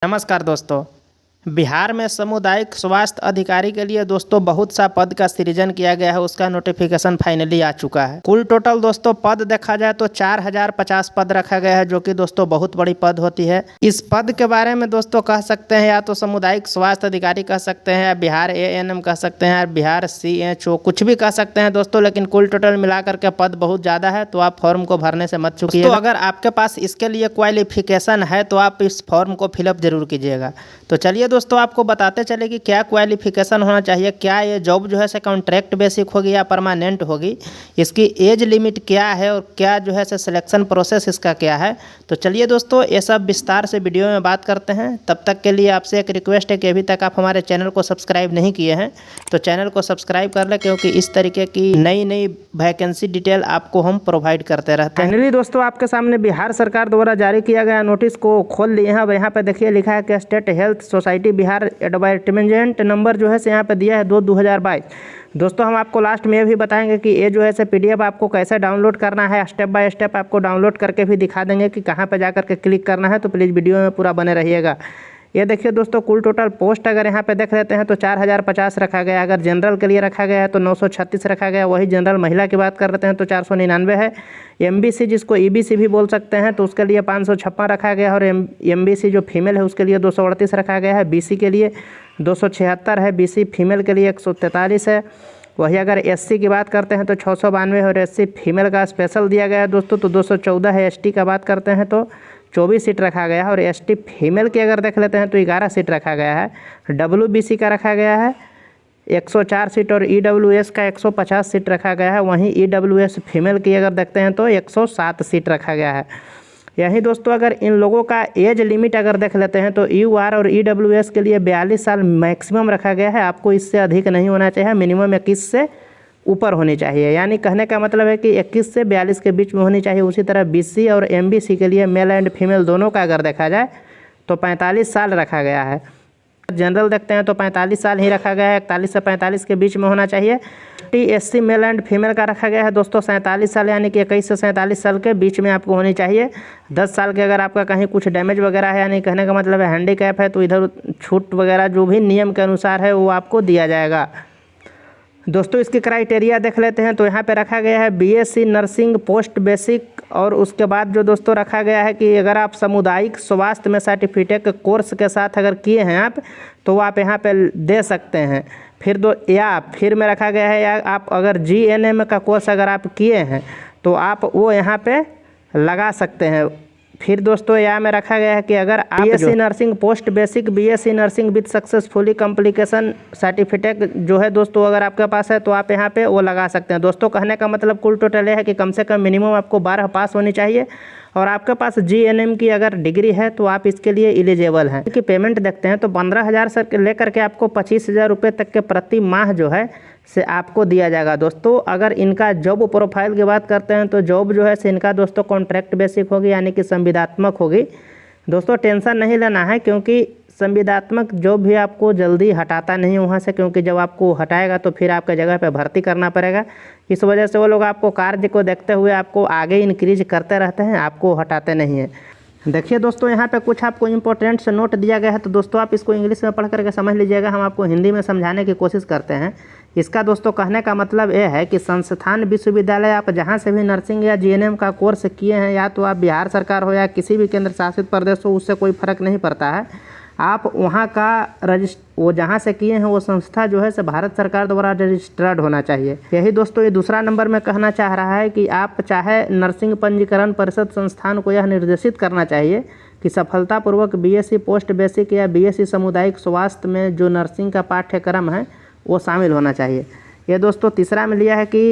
नमस्कार दोस्तों। बिहार में सामुदायिक स्वास्थ्य अधिकारी के लिए दोस्तों बहुत सा पद का सृजन किया गया है। उसका नोटिफिकेशन फाइनली आ चुका है। कुल टोटल दोस्तों पद देखा जाए तो 4050 पद रखा गया है, जो कि दोस्तों बहुत बड़ी पद होती है। इस पद के बारे में दोस्तों कह सकते हैं या तो सामुदायिक स्वास्थ्य अधिकारी कह सकते हैं, या बिहार ANM कह सकते हैं, या बिहार CHO कुछ भी कह सकते हैं दोस्तों, लेकिन कुल टोटल मिलाकर के पद बहुत ज़्यादा है। तो आप फॉर्म को भरने से मत चूकिए। तो अगर आपके पास इसके लिए क्वालिफिकेशन है तो आप इस फॉर्म को फिलअप जरूर कीजिएगा। तो चलिए दोस्तों आपको बताते चले कि क्या क्वालिफिकेशन होना चाहिए, क्या ये जॉब जो है से कॉन्ट्रैक्ट बेसिक होगी या परमानेंट होगी, इसकी एज लिमिट क्या है और क्या जो है से सिलेक्शन प्रोसेस इसका क्या है। तो चलिए दोस्तों ये सब विस्तार से वीडियो में बात करते हैं। तब तक के लिए आपसे एक रिक्वेस्ट है कि अभी तक आप हमारे चैनल को सब्सक्राइब नहीं किए हैं तो चैनल को सब्सक्राइब कर लें, क्योंकि इस तरीके की नई नई वैकेंसी डिटेल आपको हम प्रोवाइड करते रहते हैं। फाइनली दोस्तों आपके सामने बिहार सरकार द्वारा जारी किया गया नोटिस को खोल लिए हैं। यहाँ पे देखिए लिखा है कि state health society Bihar advertisement number जो है से यहाँ पे दिया है 2/2022। दोस्तों हम आपको लास्ट में भी बताएंगे कि ये जो है से PDF आपको कैसे डाउनलोड करना है, स्टेप बाय स्टेप आपको डाउनलोड करके भी दिखा देंगे कि कहाँ पे जाकर के क्लिक करना है। तो प्लीज़ वीडियो में पूरा बने रहिएगा। ये देखिए दोस्तों कुल टोटल पोस्ट अगर यहाँ पे देख लेते हैं तो 4050 रखा गया। अगर जनरल के लिए रखा गया है तो 936 रखा गया। वही जनरल महिला की बात कर लेते हैं तो 499 है। MBC जिसको EBC भी बोल सकते हैं तो उसके लिए 556 रखा गया। और MBC जो फीमेल है उसके लिए 238 रखा गया है। BC के लिए 276 है। BC फीमेल के लिए 143 है। वही अगर SC की बात करते हैं तो 692 और SC फीमेल का स्पेशल दिया गया है दोस्तों तो 214 है। ST का बात करते हैं तो 24 सीट रखा गया है। और ST फीमेल की अगर देख लेते हैं तो 11 सीट रखा गया है। WBC का रखा गया है 104 सीट और EWS का 150 सीट रखा गया है। वहीं EWS फीमेल की अगर देखते हैं तो 107 सीट रखा गया है। यही दोस्तों अगर इन लोगों का एज लिमिट अगर देख लेते हैं तो UR और EWS के लिए 42 साल मैक्सिमम रखा गया है। आपको इससे अधिक नहीं होना चाहिए, मिनिमम 21 से ऊपर होनी चाहिए। यानी कहने का मतलब है कि 21 से 42 के बीच में होनी चाहिए। उसी तरह BC और MBC के लिए मेल एंड फीमेल दोनों का अगर देखा जाए तो 45 साल रखा गया है। जनरल देखते हैं तो 45 साल ही रखा गया है, 41 से 45 के बीच में होना चाहिए। SC मेल एंड फीमेल का रखा गया है दोस्तों 47 साल, यानी कि 21 से 47 साल के बीच में आपको होनी चाहिए। 10 साल के अगर आपका कहीं कुछ डैमेज वगैरह है, यानी कहने का मतलब है हैंडीकैप है, तो इधर छूट वगैरह जो भी नियम के अनुसार है वो आपको दिया जाएगा। दोस्तों इसकी क्राइटेरिया देख लेते हैं तो यहाँ पे रखा गया है BSc नर्सिंग पोस्ट बेसिक। और उसके बाद जो दोस्तों रखा गया है कि अगर आप सामुदायिक स्वास्थ्य में सर्टिफिकेट कोर्स के साथ अगर किए हैं आप तो आप यहाँ पे दे सकते हैं। फिर में रखा गया है या आप अगर GNM का कोर्स अगर आप किए हैं तो आप वो यहाँ पे लगा सकते हैं। फिर दोस्तों यहाँ में रखा गया है कि अगर आप BSc nursing post basic, BSc nursing with successfully complication certificate जो है दोस्तों अगर आपके पास है तो आप यहाँ पे वो लगा सकते हैं। दोस्तों कहने का मतलब कुल टोटल ये है कि कम से कम मिनिमम आपको 12 पास होनी चाहिए और आपके पास GNM की अगर डिग्री है तो आप इसके लिए एलिजिबल हैं। कि पेमेंट देखते हैं तो 15,000 से लेकर के आपको 25,000 रुपये तक के प्रति माह जो है से आपको दिया जाएगा। दोस्तों अगर इनका जॉब प्रोफाइल की बात करते हैं तो जॉब जो है से इनका दोस्तों कॉन्ट्रैक्ट बेसिक होगी, यानी कि संविदात्मक होगी। दोस्तों टेंशन नहीं लेना है, क्योंकि संविदात्मक जॉब भी आपको जल्दी हटाता नहीं वहाँ से, क्योंकि जब आपको हटाएगा तो फिर आपके जगह पे भर्ती करना पड़ेगा। इस वजह से वो लोग आपको कार्य को देखते हुए आपको आगे इंक्रीज करते रहते हैं, आपको हटाते नहीं हैं। देखिए दोस्तों यहाँ पे कुछ आपको इंपॉर्टेंट से नोट दिया गया है, तो दोस्तों आप इसको इंग्लिश में पढ़ करके समझ लीजिएगा। हम आपको हिंदी में समझाने की कोशिश करते हैं। इसका दोस्तों कहने का मतलब ये है कि संस्थान विश्वविद्यालय आप जहाँ से भी नर्सिंग या GNM का कोर्स किए हैं, या तो आप बिहार सरकार हो या किसी भी केंद्र शासित प्रदेश हो, उससे कोई फ़र्क नहीं पड़ता है। आप वहाँ का वो जहाँ से किए हैं वो संस्था जो है से भारत सरकार द्वारा रजिस्टर्ड होना चाहिए। यही दोस्तों ये दूसरा नंबर में कहना चाह रहा है कि आप चाहे नर्सिंग पंजीकरण परिषद संस्थान को यह निर्देशित करना चाहिए कि सफलतापूर्वक BSc पोस्ट बेसिक या BSc सामुदायिक स्वास्थ्य में जो नर्सिंग का पाठ्यक्रम है वो शामिल होना चाहिए। ये दोस्तों तीसरा में लिया है कि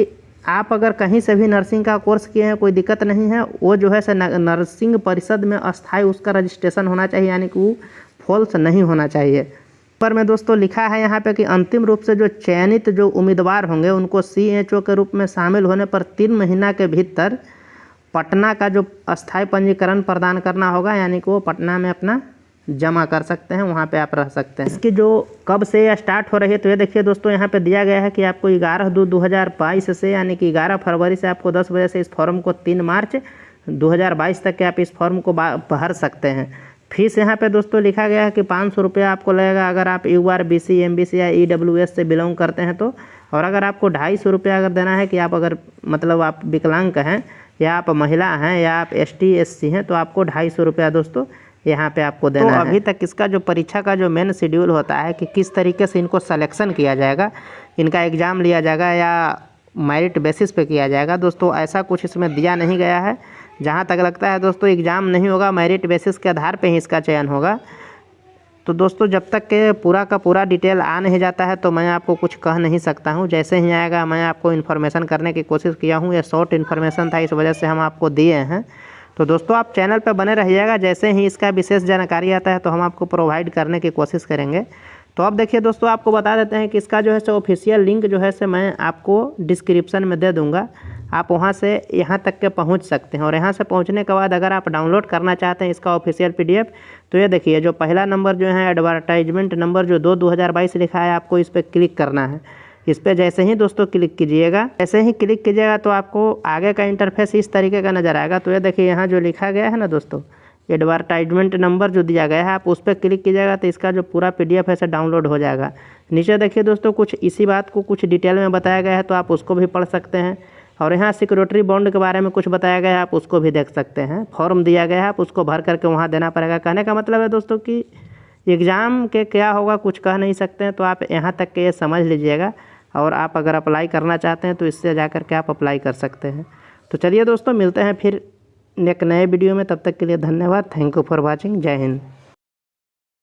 आप अगर कहीं से भी नर्सिंग का कोर्स किए हैं कोई दिक्कत नहीं है, वो जो है से नर्सिंग परिषद में अस्थायी उसका रजिस्ट्रेशन होना चाहिए, यानी कि वो फॉल्स नहीं होना चाहिए। पर में दोस्तों लिखा है यहाँ पे कि अंतिम रूप से जो चयनित जो उम्मीदवार होंगे उनको CHO के रूप में शामिल होने पर 3 महीना के भीतर पटना का जो अस्थायी पंजीकरण प्रदान करना होगा, यानी कि वो पटना में अपना जमा कर सकते हैं, वहाँ पे आप रह सकते हैं। इसकी जो कब से स्टार्ट हो रही है तो ये देखिए दोस्तों यहाँ पे दिया गया है कि आपको 11/2/2022 से, यानी कि 11 फरवरी से आपको 10 बजे से इस फॉर्म को 3 मार्च 2022 तक के आप इस फॉर्म को भर सकते हैं। फीस यहाँ पे दोस्तों लिखा गया है कि 500 रुपया आपको लगेगा अगर आप URBC MBC या EWS से बिलोंग करते हैं तो। और अगर आपको 250 रुपया अगर देना है कि आप अगर मतलब आप विकलांग हैं या आप महिला हैं या आप ST SC हैं तो आपको 250 रुपया दोस्तों यहाँ पे आपको देना है। अभी तक इसका जो परीक्षा का जो मेन शेड्यूल होता है कि किस तरीके से इनको सिलेक्शन किया जाएगा, इनका एग्ज़ाम लिया जाएगा या मेरिट बेसिस पे किया जाएगा दोस्तों, ऐसा कुछ इसमें दिया नहीं गया है। जहाँ तक लगता है दोस्तों एग्ज़ाम नहीं होगा, मेरिट बेसिस के आधार पे ही इसका चयन होगा। तो दोस्तों जब तक के पूरा का पूरा डिटेल आ नहीं जाता है तो मैं आपको कुछ कह नहीं सकता हूँ। जैसे ही आएगा मैं आपको इन्फॉर्मेशन करने की कोशिश किया हूँ। ये शॉर्ट इन्फॉर्मेशन था, इस वजह से हम आपको दिए हैं। तो दोस्तों आप चैनल पर बने रहिएगा, जैसे ही इसका विशेष जानकारी आता है तो हम आपको प्रोवाइड करने की कोशिश करेंगे। तो अब देखिए दोस्तों आपको बता देते हैं कि इसका जो है सो ऑफिशियल लिंक जो है सो मैं आपको डिस्क्रिप्शन में दे दूंगा। आप वहां से यहां तक के पहुंच सकते हैं। और यहां से पहुंचने के बाद अगर आप डाउनलोड करना चाहते हैं इसका ऑफिशियल PDF तो ये देखिए जो पहला नंबर जो है एडवर्टाइजमेंट नंबर जो 2/2022 लिखा है, आपको इस पर क्लिक करना है। इस पर जैसे ही दोस्तों क्लिक कीजिएगा, ऐसे ही क्लिक कीजिएगा तो आपको आगे का इंटरफेस इस तरीके का नज़र आएगा। तो ये देखिए यहाँ जो लिखा गया है ना दोस्तों, एडवर्टाइजमेंट नंबर जो दिया गया है, आप उस पर क्लिक कीजिएगा तो इसका जो पूरा PDF है से डाउनलोड हो जाएगा। नीचे देखिए दोस्तों कुछ इसी बात को कुछ डिटेल में बताया गया है, तो आप उसको भी पढ़ सकते हैं। और यहाँ सिक्योरिटी बॉन्ड के बारे में कुछ बताया गया है, आप उसको भी देख सकते हैं। फॉर्म दिया गया है, आप उसको भर करके वहाँ देना पड़ेगा। कहने का मतलब है दोस्तों कि एग्ज़ाम के क्या होगा कुछ कह नहीं सकते हैं, तो आप यहाँ तक के ये समझ लीजिएगा। और आप अगर अप्लाई करना चाहते हैं तो इससे जा कर के आप अप्लाई कर सकते हैं। तो चलिए दोस्तों मिलते हैं फिर एक नए वीडियो में, तब तक के लिए धन्यवाद। Thank you for watching. जय हिंद।